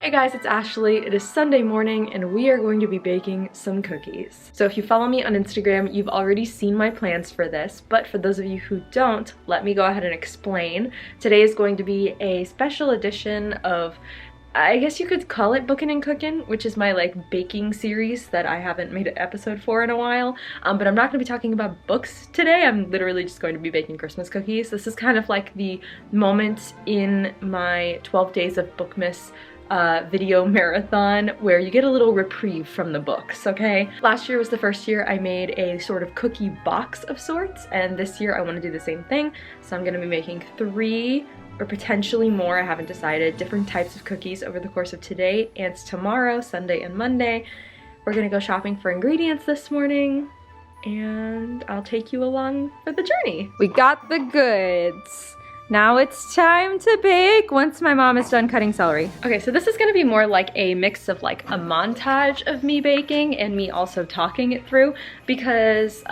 Hey guys, it's Ashley. It is Sunday morning and we are going to be baking some cookies. So if you follow me on Instagram, you've already seen my plans for this, but for those of you who don't, let me go ahead and explain. Today is going to be a special edition of, I guess you could call it Bookin' and Cookin', which is my like baking series that I haven't made an episode for in a while. But I'm not going to be talking about books today. I'm literally just going to be baking Christmas cookies. This is kind of like the moment in my 12 days of BOOKMAS video marathon where you get a little reprieve from the books, okay? Last year was the first year I made a sort of cookie box of sorts, and this year I want to do the same thing. So I'm going to be making 3 or potentially more, I haven't decided, different types of cookies over the course of today and tomorrow, Sunday and Monday. We're gonna go shopping for ingredients this morning and I'll take you along for the journey. We got the goods. Now it's time to bake once my mom is done cutting celery. Okay, so this is gonna be more like a mix of like a montage of me baking and me also talking it through, because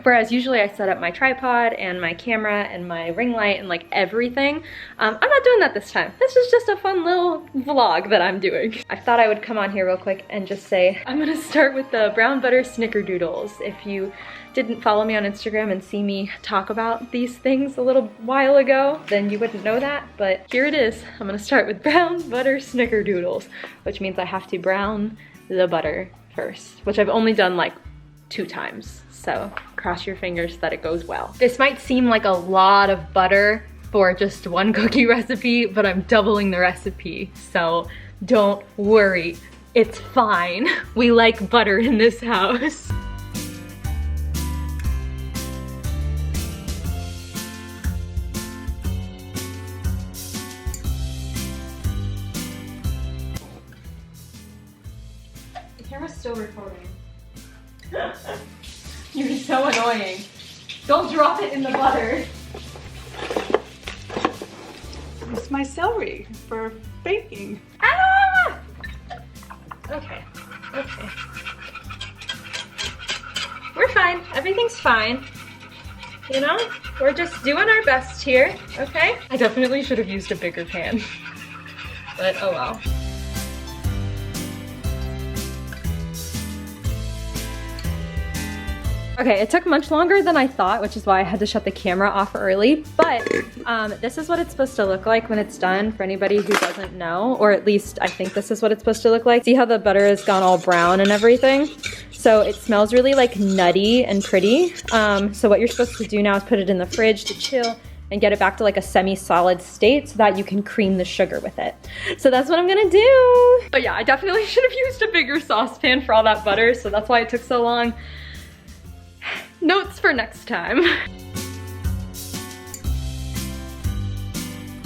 whereas usually I set up my tripod and my camera and my ring light and like everything, I'm not doing that this time. This is just a fun little vlog that I'm doing. I thought I would come on here real quick and just say, I'm gonna start with the brown butter snickerdoodles. If you didn't follow me on Instagram and see me talk about these things a little while ago, then you wouldn't know that, but here it is. I'm gonna start with brown butter snickerdoodles, which means I have to brown the butter first, which I've only done like 2 times, so cross your fingers that it goes well. This might seem like a lot of butter for just one cookie recipe, but I'm doubling the recipe, so don't worry, it's fine. We like butter in this house. Camera's still recording. You're so annoying. Don't drop it in the butter. It's my celery for baking. Ah! Okay. We're fine. Everything's fine. You know? We're just doing our best here, okay? I definitely should have used a bigger pan. But oh well. Okay, it took much longer than I thought, which is why I had to shut the camera off early, but this is what it's supposed to look like when it's done, for anybody who doesn't know, or at least I think this is what it's supposed to look like. See how the butter has gone all brown and everything? So it smells really like nutty and pretty. So what you're supposed to do now is put it in the fridge to chill and get it back to like a semi-solid state so that you can cream the sugar with it. So that's what I'm gonna do. But yeah, I definitely should have used a bigger saucepan for all that butter, so that's why it took so long. Notes for next time.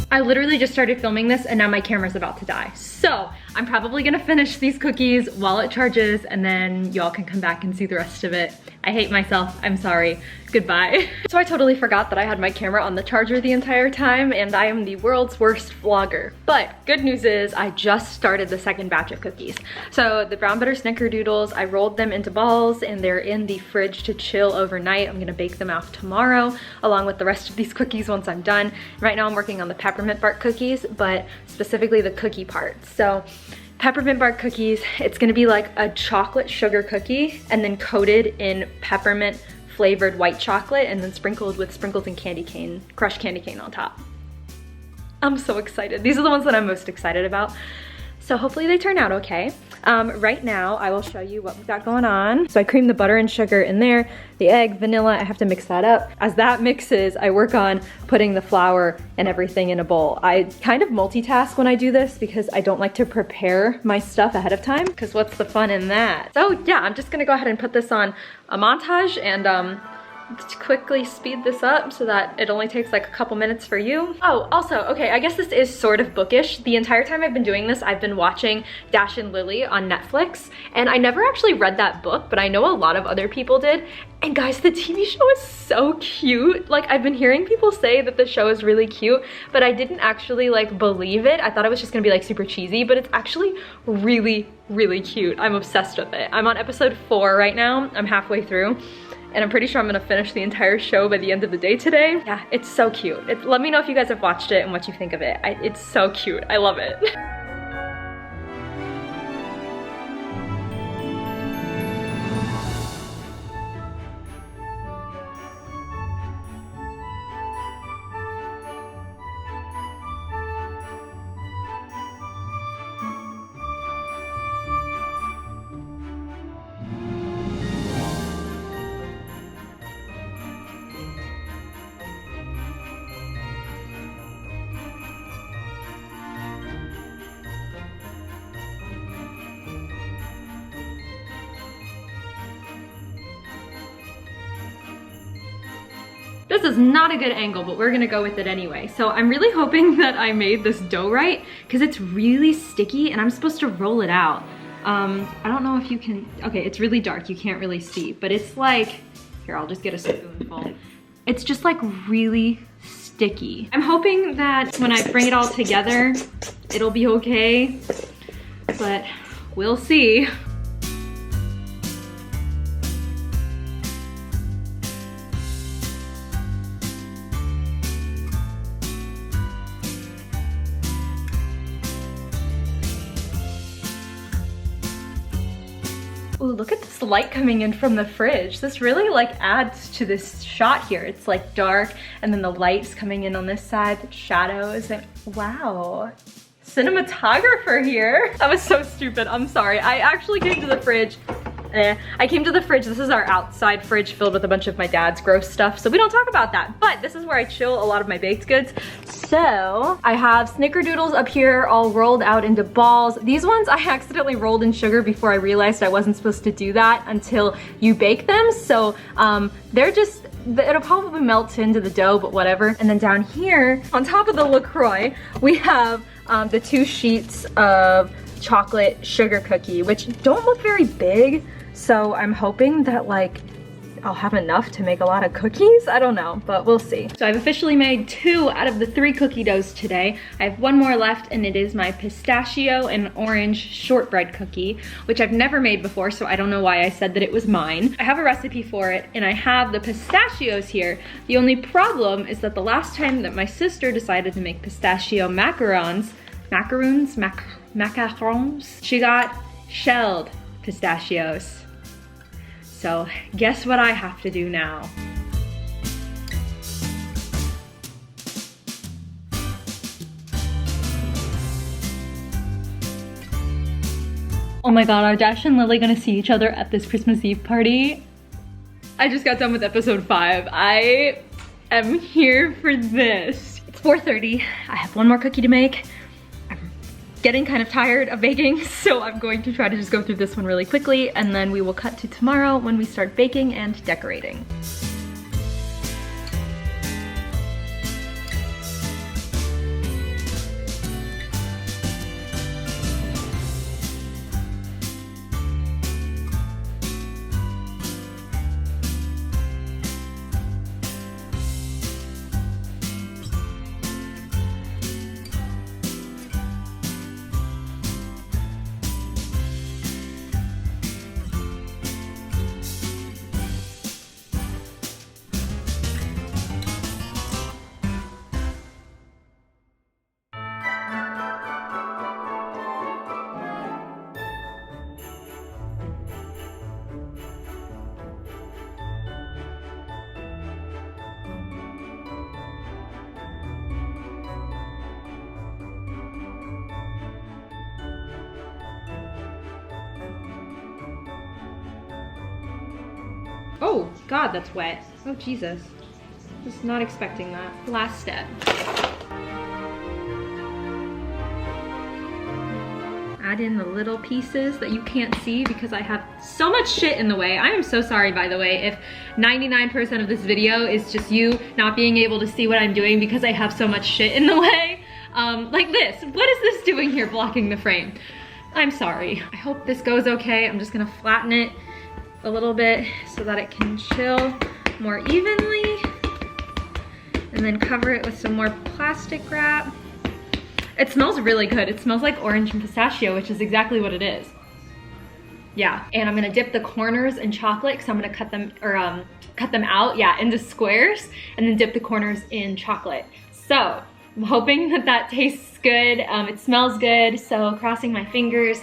I literally just started filming this and now my camera's about to die. So I'm probably gonna finish these cookies while it charges and then y'all can come back and see the rest of it. I hate myself, I'm sorry, goodbye. So I totally forgot that I had my camera on the charger the entire time and I am the world's worst vlogger. But good news is I just started the second batch of cookies. So the brown butter snickerdoodles, I rolled them into balls and they're in the fridge to chill overnight. I'm gonna bake them out tomorrow along with the rest of these cookies once I'm done. Right now I'm working on the peppermint bark cookies, but specifically the cookie part. So peppermint bark cookies, it's gonna be like a chocolate sugar cookie and then coated in peppermint flavored white chocolate and then sprinkled with sprinkles and candy cane, crushed candy cane on top. I'm so excited. These are the ones that I'm most excited about. So hopefully they turn out okay. Right now, I will show you what we've got going on. So I cream the butter and sugar in there, the egg, vanilla, I have to mix that up. As that mixes, I work on putting the flour and everything in a bowl. I kind of multitask when I do this because I don't like to prepare my stuff ahead of time, because what's the fun in that? So yeah, I'm just gonna go ahead and put this on a montage and to quickly speed this up so that it only takes like a couple minutes for you. Oh, also, okay, I guess this is sort of bookish. The entire time I've been doing this, I've been watching Dash and Lily on Netflix, and I never actually read that book, but I know a lot of other people did. And guys, the TV show is so cute. Like, I've been hearing people say that the show is really cute, but I didn't actually like believe it. I thought it was just gonna be like super cheesy, but it's actually really, really cute. I'm obsessed with it. I'm on episode 4 right now. I'm halfway through. And I'm pretty sure I'm gonna finish the entire show by the end of the day today. Yeah, it's so cute. Let me know if you guys have watched it and what you think of it. It's so cute, I love it. This is not a good angle, but we're gonna go with it anyway. So I'm really hoping that I made this dough right, because it's really sticky and I'm supposed to roll it out. I don't know if you can, okay, it's really dark, you can't really see, but it's like, here, I'll just get a spoonful. It's just like really sticky. I'm hoping that when I bring it all together, it'll be okay, but we'll see. Ooh, look at this light coming in from the fridge. This really like adds to this shot here. It's like dark and then the light's coming in on this side, the shadows, and wow. Cinematographer here. That was so stupid, I'm sorry. I actually came to the fridge. I came to the fridge. This is our outside fridge filled with a bunch of my dad's gross stuff, so we don't talk about that. But this is where I chill a lot of my baked goods. So I have snickerdoodles up here all rolled out into balls. These ones I accidentally rolled in sugar before I realized I wasn't supposed to do that until you bake them. So they're just, it'll probably melt into the dough, but whatever. And then down here, on top of the LaCroix, we have the 2 sheets of chocolate sugar cookie, which don't look very big. So I'm hoping that like I'll have enough to make a lot of cookies. I don't know, but we'll see. So I've officially made 2 out of the 3 cookie doughs today. I have 1 more left and it is my pistachio and orange shortbread cookie, which I've never made before, so I don't know why I said that it was mine. I have a recipe for it and I have the pistachios here. The only problem is that the last time that my sister decided to make pistachio macarons, she got shelled pistachios. So guess what I have to do now? Oh my god, are Dash and Lily gonna see each other at this Christmas Eve party? I just got done with episode 5. I am here for this. It's 4:30. I have 1 more cookie to make. Getting kind of tired of baking, so I'm going to try to just go through this one really quickly and then we will cut to tomorrow when we start baking and decorating. Oh god, that's wet. Oh Jesus. Just not expecting that. Last step. Add in the little pieces that you can't see because I have so much shit in the way. I am so sorry, by the way, if 99% of this video is just you not being able to see what I'm doing because I have so much shit in the way. Like this. What is this doing here blocking the frame? I'm sorry. I hope this goes okay. I'm just gonna flatten it a little bit so that it can chill more evenly. And then cover it with some more plastic wrap. It smells really good. It smells like orange and pistachio, which is exactly what it is. Yeah, and I'm gonna dip the corners in chocolate because I'm gonna cut them out, yeah, into squares and then dip the corners in chocolate. So I'm hoping that that tastes good. It smells good, so crossing my fingers.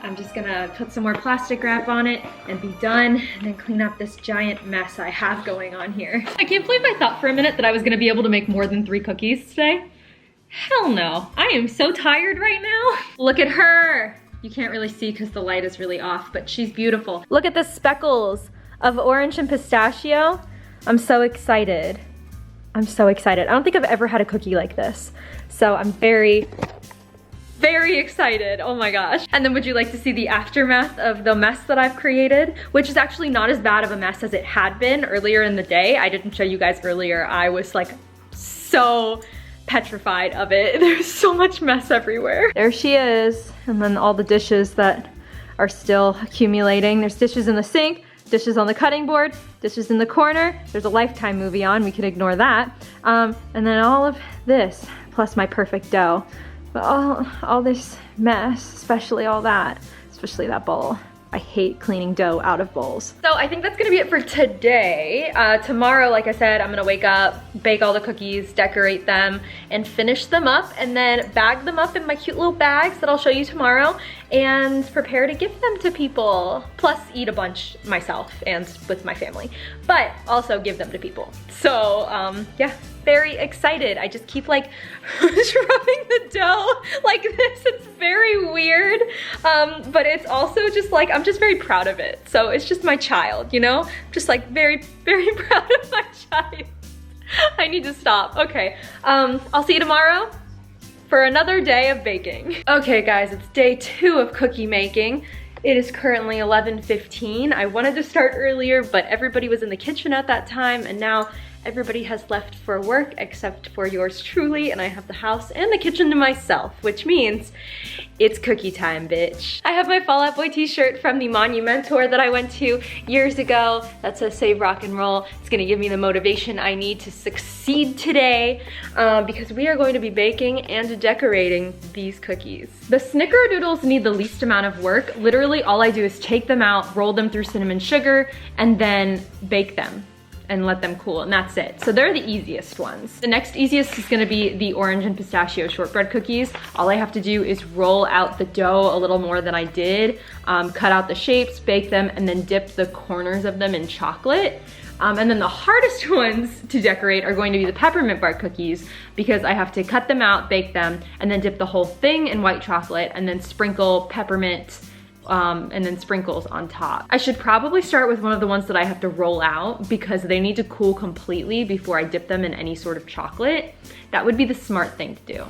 I'm just gonna put some more plastic wrap on it and be done, and then clean up this giant mess I have going on here. I can't believe I thought for a minute that I was gonna be able to make more than 3 cookies today. Hell no, I am so tired right now. Look at her. You can't really see because the light is really off, but she's beautiful. Look at the speckles of orange and pistachio. I'm so excited. I'm so excited. I don't think I've ever had a cookie like this. So I'm very very excited, oh my gosh. And then would you like to see the aftermath of the mess that I've created? Which is actually not as bad of a mess as it had been earlier in the day. I didn't show you guys earlier. I was like so petrified of it. There's so much mess everywhere. There she is, and then all the dishes that are still accumulating. There's dishes in the sink, dishes on the cutting board, dishes in the corner. There's a Lifetime movie on, we can ignore that. And then all of this, plus my perfect dough. But all this mess, especially all that, especially that bowl. I hate cleaning dough out of bowls. So I think that's gonna be it for today. Tomorrow, like I said, I'm gonna wake up, bake all the cookies, decorate them, and finish them up, and then bag them up in my cute little bags that I'll show you tomorrow, and prepare to give them to people. Plus eat a bunch myself and with my family, but also give them to people. So yeah, very excited. I just keep like rubbing the dough like this. It's very weird, but it's also just like, I'm just very proud of it. So it's just my child, you know? Just like very, very proud of my child. I need to stop. Okay, I'll see you tomorrow for another day of baking. Okay guys, it's day 2 of cookie making. It is currently 11:15. I wanted to start earlier, but everybody was in the kitchen at that time, and now everybody has left for work except for yours truly, and I have the house and the kitchen to myself, which means it's cookie time, bitch. I have my Fall Out Boy t-shirt from the Monument tour that I went to years ago that says "Save Rock and Roll." It's gonna give me the motivation I need to succeed today because we are going to be baking and decorating these cookies. The snickerdoodles need the least amount of work. Literally all I do is take them out, roll them through cinnamon sugar, and then bake them and let them cool, and that's it. So they're the easiest ones. The next easiest is gonna be the orange and pistachio shortbread cookies. All I have to do is roll out the dough a little more than I did, cut out the shapes, bake them, and then dip the corners of them in chocolate. And then the hardest ones to decorate are going to be the peppermint bark cookies because I have to cut them out, bake them, and then dip the whole thing in white chocolate and then sprinkle peppermint and then sprinkles on top. I should probably start with one of the ones that I have to roll out because they need to cool completely before I dip them in any sort of chocolate. That would be the smart thing to do.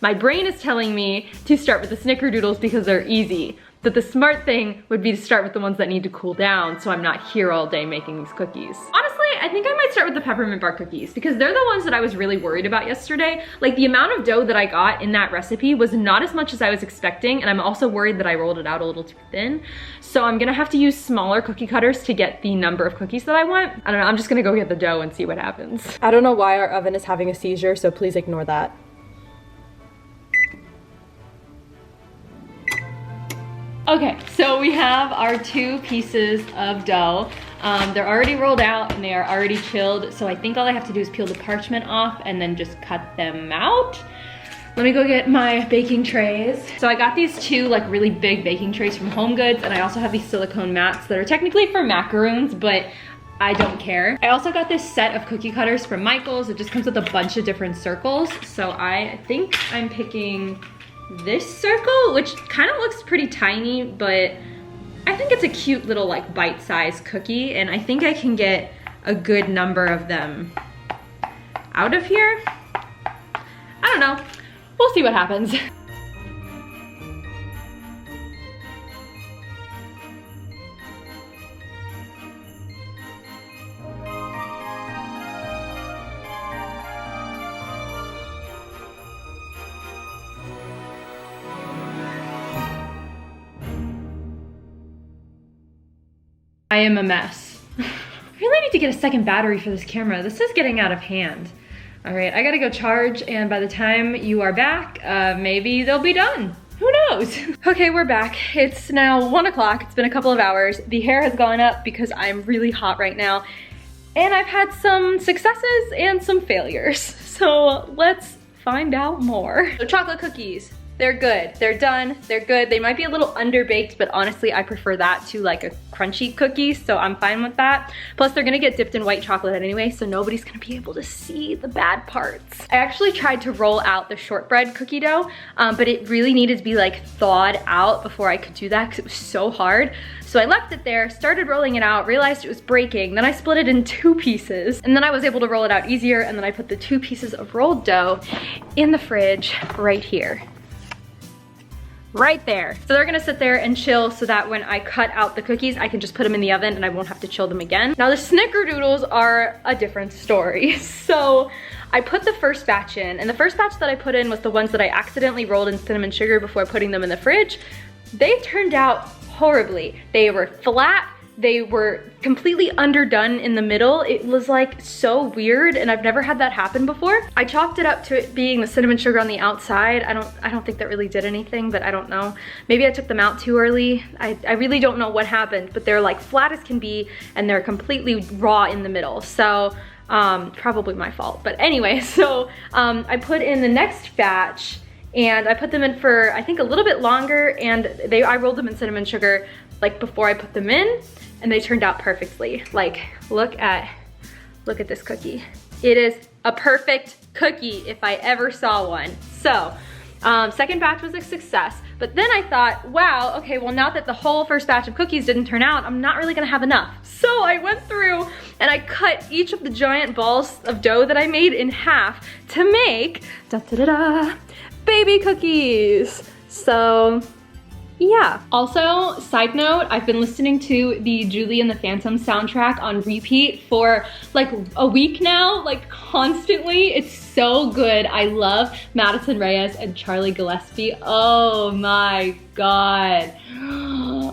My brain is telling me to start with the snickerdoodles because they're easy, but the smart thing would be to start with the ones that need to cool down so I'm not here all day making these cookies. Honestly, I think I might start with the peppermint bark cookies because they're the ones that I was really worried about yesterday. Like the amount of dough that I got in that recipe was not as much as I was expecting, and I'm also worried that I rolled it out a little too thin. So I'm gonna have to use smaller cookie cutters to get the number of cookies that I want. I don't know, I'm just gonna go get the dough and see what happens. I don't know why our oven is having a seizure, so please ignore that. Okay, so we have our 2 pieces of dough. They're already rolled out and they are already chilled, so I think all I have to do is peel the parchment off and then just cut them out. Let me go get my baking trays. So I got these 2 like really big baking trays from HomeGoods, and I also have these silicone mats that are technically for macaroons, but I don't care. I also got this set of cookie cutters from Michael's. It just comes with a bunch of different circles. So I think I'm picking this circle, which kind of looks pretty tiny, but I think it's a cute little like bite-sized cookie, and I think I can get a good number of them out of here. I don't know. We'll see what happens. I am a mess. I really need to get a second battery for this camera. This is getting out of hand. All right, I gotta go charge, and by the time you are back, maybe they'll be done. Who knows? Okay, we're back. It's now 1 o'clock. It's been a couple of hours. The hair has gone up because I'm really hot right now, and I've had some successes and some failures. So let's find out more. So chocolate cookies. They're good, they're done, they're good. They might be a little underbaked, but honestly, I prefer that to like a crunchy cookie, so I'm fine with that. Plus, they're gonna get dipped in white chocolate anyway, so nobody's gonna be able to see the bad parts. I actually tried to roll out the shortbread cookie dough, but it really needed to be like thawed out before I could do that because it was so hard. So I left it there, started rolling it out, realized it was breaking, then I split it in 2 pieces, and then I was able to roll it out easier, and then I put the 2 pieces of rolled dough in the fridge right here. right there. So they're gonna sit there and chill so that when I cut out the cookies, I can just put them in the oven and I won't have to chill them again. Now the snickerdoodles are a different story. So I put the first batch in, and the first batch that I put in was the ones that I accidentally rolled in cinnamon sugar before putting them in the fridge. They turned out horribly. They were flat, they were completely underdone in the middle. It was like so weird, and I've never had that happen before. I chalked it up to it being the cinnamon sugar on the outside. I don't think that really did anything, but I don't know. Maybe I took them out too early. I really don't know what happened, but they're like flat as can be, and they're completely raw in the middle. So probably my fault. But anyway, so I put in the next batch, and I put them in for I think a little bit longer, and I rolled them in cinnamon sugar like before I put them in, and they turned out perfectly. Like, look at this cookie. It is a perfect cookie if I ever saw one. So, second batch was a success, but then I thought, wow, okay, well now that the whole first batch of cookies didn't turn out, I'm not really gonna have enough. So I went through and I cut each of the giant balls of dough that I made in half to make, da-da-da-da, baby cookies. So, yeah. Also, side note, I've been listening to the Julie and the Phantom soundtrack on repeat for like a week now, like constantly. It's so good. I love Madison Reyes and Charlie Gillespie. Oh my God.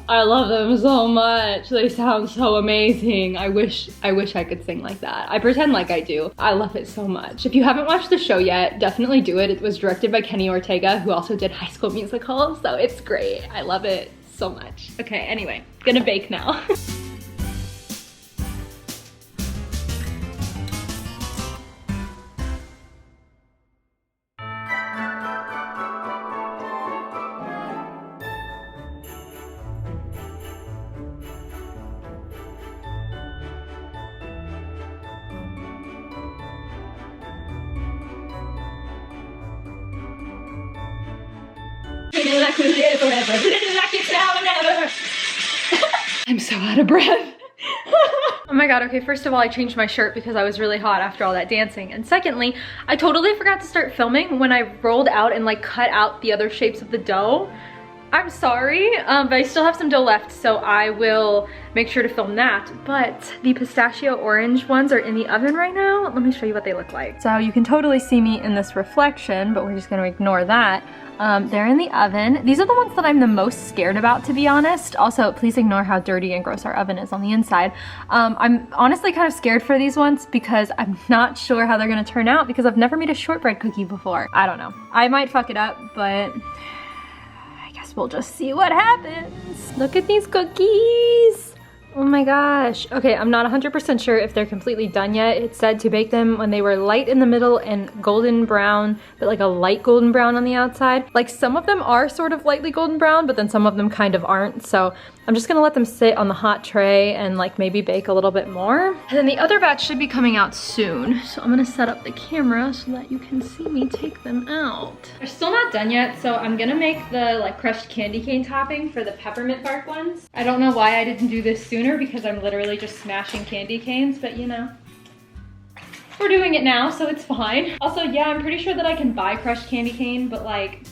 I love them so much. They sound so amazing. I wish I could sing like that. I pretend like I do. I love it so much. If you haven't watched the show yet, definitely do it. It was directed by Kenny Ortega, who also did High School Musical, so it's great. I love it so much. Okay, anyway, gonna bake now. I'm so out of breath. Oh my God, okay, first of all, I changed my shirt because I was really hot after all that dancing. And secondly, I totally forgot to start filming when I rolled out and like cut out the other shapes of the dough. I'm sorry, but I still have some dough left, so I will make sure to film that. But the pistachio orange ones are in the oven right now. Let me show you what they look like. So you can totally see me in this reflection, but we're just gonna ignore that. They're in the oven. These are the ones that I'm the most scared about, to be honest. Also, please ignore how dirty and gross our oven is on the inside. I'm honestly kind of scared for these ones because I'm not sure how they're gonna turn out because I've never made a shortbread cookie before. I don't know. I might fuck it up, but I guess we'll just see what happens. Look at these cookies. Oh my gosh. Okay, I'm not 100% sure if they're completely done yet. It said to bake them when they were light in the middle and golden brown, but like a light golden brown on the outside. Like some of them are sort of lightly golden brown, but then some of them kind of aren't. So I'm just gonna let them sit on the hot tray and like maybe bake a little bit more. And then the other batch should be coming out soon. So I'm gonna set up the camera so that you can see me take them out. They're still not done yet, so I'm gonna make the like crushed candy cane topping for the peppermint bark ones. I don't know why I didn't do this sooner because I'm literally just smashing candy canes, but you know, we're doing it now, so it's fine. Also, yeah, I'm pretty sure that I can buy crushed candy cane, but like,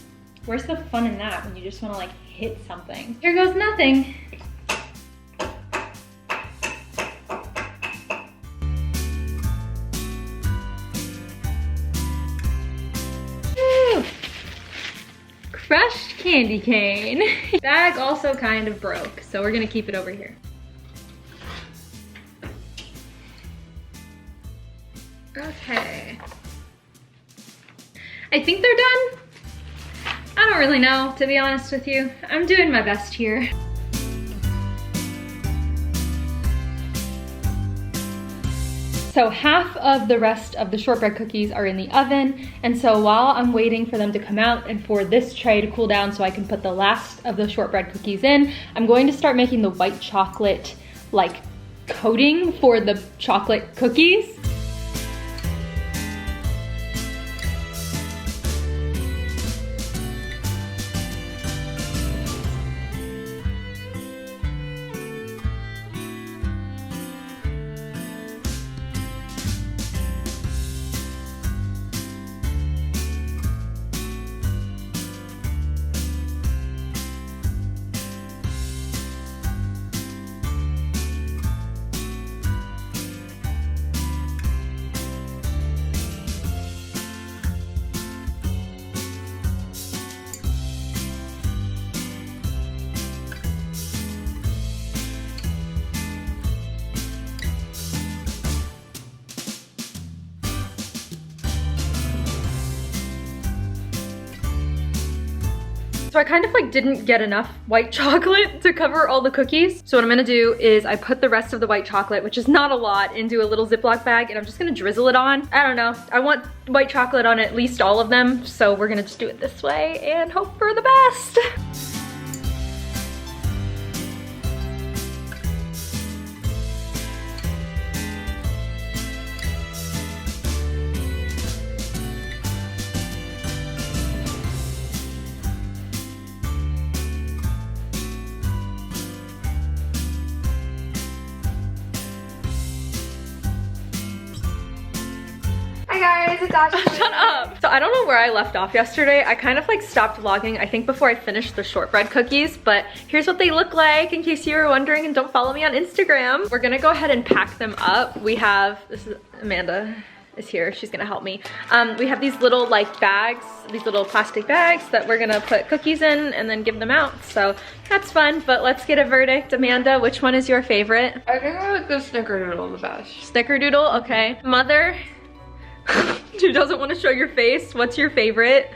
where's the fun in that when you just wanna like hit something? Here goes nothing. Woo! Crushed candy cane. Bag also kind of broke, so we're gonna keep it over here. Okay. I think they're done. I don't really know, to be honest with you. I'm doing my best here. So half of the rest of the shortbread cookies are in the oven, and so while I'm waiting for them to come out and for this tray to cool down so I can put the last of the shortbread cookies in, I'm going to start making the white chocolate like coating for the chocolate cookies. So I kind of like didn't get enough white chocolate to cover all the cookies. So what I'm gonna do is I put the rest of the white chocolate, which is not a lot, into a little Ziploc bag, and I'm just gonna drizzle it on. I don't know, I want white chocolate on at least all of them, so we're gonna just do it this way and hope for the best. Hi guys, it's Ashley. Shut up! So I don't know where I left off yesterday. I kind of like stopped vlogging, I think before I finished the shortbread cookies, but here's what they look like in case you were wondering and don't follow me on Instagram. We're gonna go ahead and pack them up. We have, this is Amanda is here, she's gonna help me. We have these little like bags, these little plastic bags that we're gonna put cookies in and then give them out. So that's fun, but let's get a verdict. Amanda, which one is your favorite? I think I like the snickerdoodle the best. Snickerdoodle, okay. Mother, who doesn't want to show your face, what's your favorite?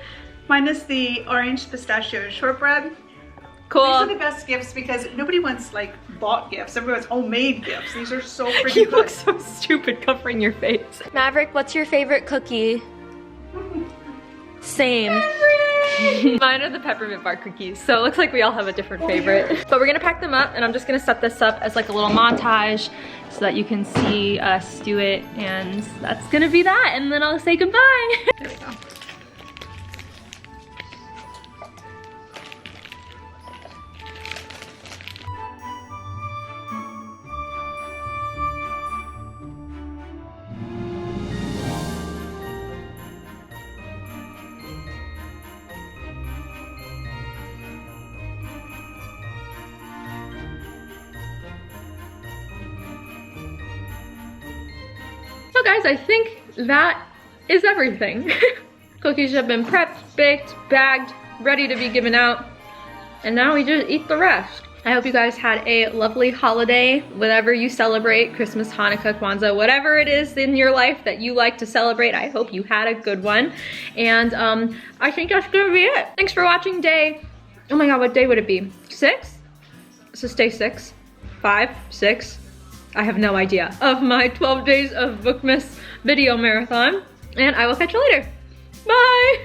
Mine is the orange pistachio shortbread. Cool. These are the best gifts because nobody wants like bought gifts. Everyone wants homemade gifts. These are so freaking You good. look so stupid covering your face. Maverick, what's your favorite cookie? Same. Mine are the peppermint bar cookies, so it looks like we all have a different favorite. But we're gonna pack them up, and I'm just gonna set this up as like a little montage so that you can see us do it, and that's gonna be that, and then I'll say goodbye. There we go. So guys, I think that is everything. Cookies have been prepped, baked, bagged, ready to be given out, and now we just eat the rest. I hope you guys had a lovely holiday, whatever you celebrate, Christmas, Hanukkah, Kwanzaa, whatever it is in your life that you like to celebrate. I hope you had a good one. And I think that's gonna be it. Thanks for watching day, oh my God, what day would it be? 6? So day 6, 5, 6. I have no idea, of my 12 days of BOOKMAS video marathon, and I will catch you later. Bye!